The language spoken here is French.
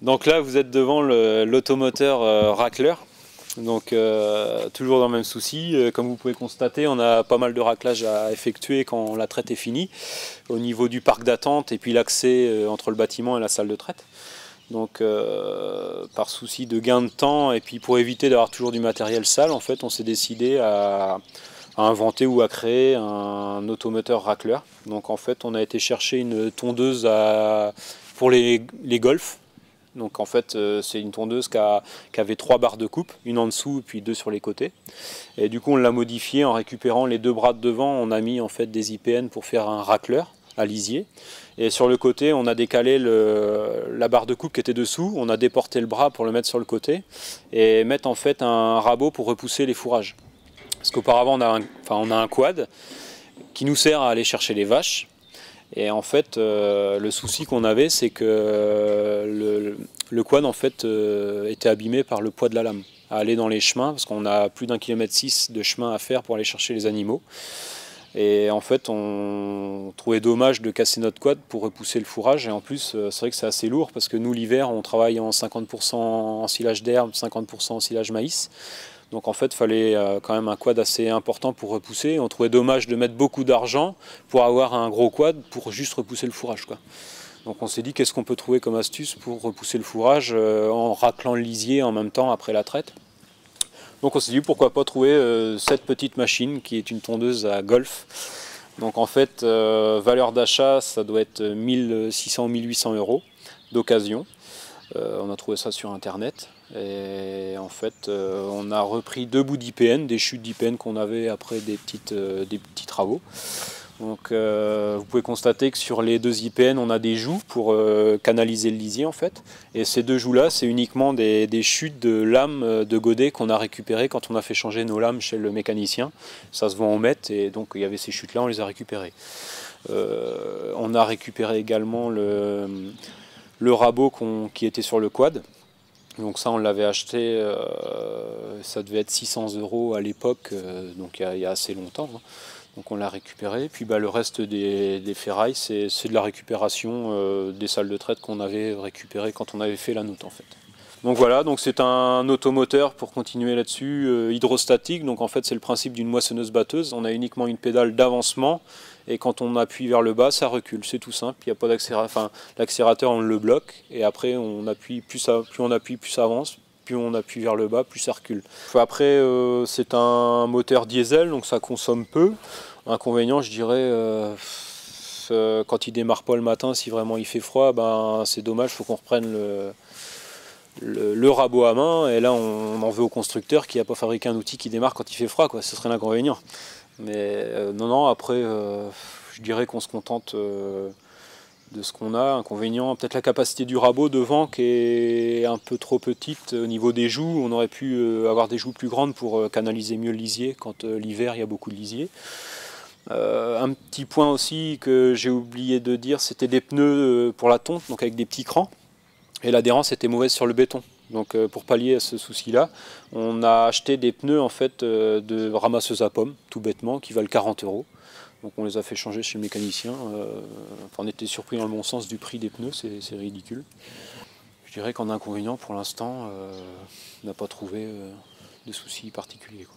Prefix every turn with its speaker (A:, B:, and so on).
A: Donc là, vous êtes devant l'automoteur racleur. Donc toujours dans le même souci, comme vous pouvez constater, on a pas mal de raclage à effectuer quand la traite est finie, au niveau du parc d'attente et puis l'accès entre le bâtiment et la salle de traite. Donc par souci de gain de temps et puis pour éviter d'avoir toujours du matériel sale, en fait on s'est décidé à inventer ou à créer un automoteur racleur. Donc en fait on a été chercher une tondeuse pour les golfs. Donc en fait c'est une tondeuse qui avait 3 barres de coupe, une en dessous et puis 2 sur les côtés. Et du coup on l'a modifiée en récupérant les 2 bras de devant, on a mis en fait des IPN pour faire un racleur à lisier. Et sur le côté on a décalé la barre de coupe qui était dessous, on a déporté le bras pour le mettre sur le côté et mettre en fait un rabot pour repousser les fourrages. Parce qu'auparavant on a un quad qui nous sert à aller chercher les vaches. Et en fait, le souci qu'on avait, c'est que le quad en fait, était abîmé par le poids de la lame, à aller dans les chemins, parce qu'on a plus d'1,6 km de chemin à faire pour aller chercher les animaux. Et en fait, on trouvait dommage de casser notre quad pour repousser le fourrage. Et en plus, c'est vrai que c'est assez lourd, parce que nous, l'hiver, on travaille en 50% en silage d'herbe, 50% en silage maïs. Donc en fait, il fallait quand même un quad assez important pour repousser. On trouvait dommage de mettre beaucoup d'argent pour avoir un gros quad pour juste repousser le fourrage, quoi. Donc on s'est dit qu'est-ce qu'on peut trouver comme astuce pour repousser le fourrage en raclant le lisier en même temps après la traite. Donc on s'est dit pourquoi pas trouver cette petite machine qui est une tondeuse à golf. Donc en fait, valeur d'achat, ça doit être 1600 ou 1800 € d'occasion. On a trouvé ça sur internet et en fait on a repris 2 bouts d'IPN, des chutes d'IPN qu'on avait après des petits travaux. Donc vous pouvez constater que sur les 2 IPN on a des joues pour canaliser le lisier en fait. Et ces 2 joues là c'est uniquement des chutes de lames de godet qu'on a récupérées quand on a fait changer nos lames chez le mécanicien. Ça se vend au mètre et donc il y avait ces chutes là, on les a récupérées. On a récupéré également le rabot qui était sur le quad. Donc ça on l'avait acheté, ça devait être 600 € à l'époque, donc il y a assez longtemps. Hein. Donc on l'a récupéré. Puis le reste des ferrailles, c'est de la récupération des salles de traite qu'on avait récupérées quand on avait fait la note en fait. Donc voilà, donc c'est un automoteur pour continuer là-dessus, hydrostatique. Donc en fait c'est le principe d'une moissonneuse-batteuse. On a uniquement une pédale d'avancement et quand on appuie vers le bas, ça recule. C'est tout simple. Il n'y a pas d'accélérateur. Enfin, l'accélérateur on le bloque et après on appuie, plus on appuie, plus ça avance. Plus on appuie vers le bas, plus ça recule. Après c'est un moteur diesel, donc ça consomme peu. Inconvénient, je dirais. Quand il démarre pas le matin, si vraiment il fait froid, ben c'est dommage, il faut qu'on reprenne le rabot à main, et là on en veut au constructeur qui n'a pas fabriqué un outil qui démarre quand il fait froid, quoi. Ce serait l'inconvénient. Mais non, après je dirais qu'on se contente de ce qu'on a. Inconvénient, peut-être la capacité du rabot devant qui est un peu trop petite au niveau des joues. On aurait pu avoir des joues plus grandes pour canaliser mieux le lisier quand l'hiver il y a beaucoup de lisier. Un petit point aussi que j'ai oublié de dire, c'était des pneus pour la tonte, donc avec des petits crans. Et l'adhérence était mauvaise sur le béton. Donc pour pallier à ce souci-là, on a acheté des pneus en fait de ramasseuse à pommes, tout bêtement, qui valent 40 €. Donc on les a fait changer chez le mécanicien. Enfin, on était surpris dans le bon sens du prix des pneus, c'est ridicule. Je dirais qu'en inconvénient, pour l'instant, on n'a pas trouvé de soucis particuliers, quoi.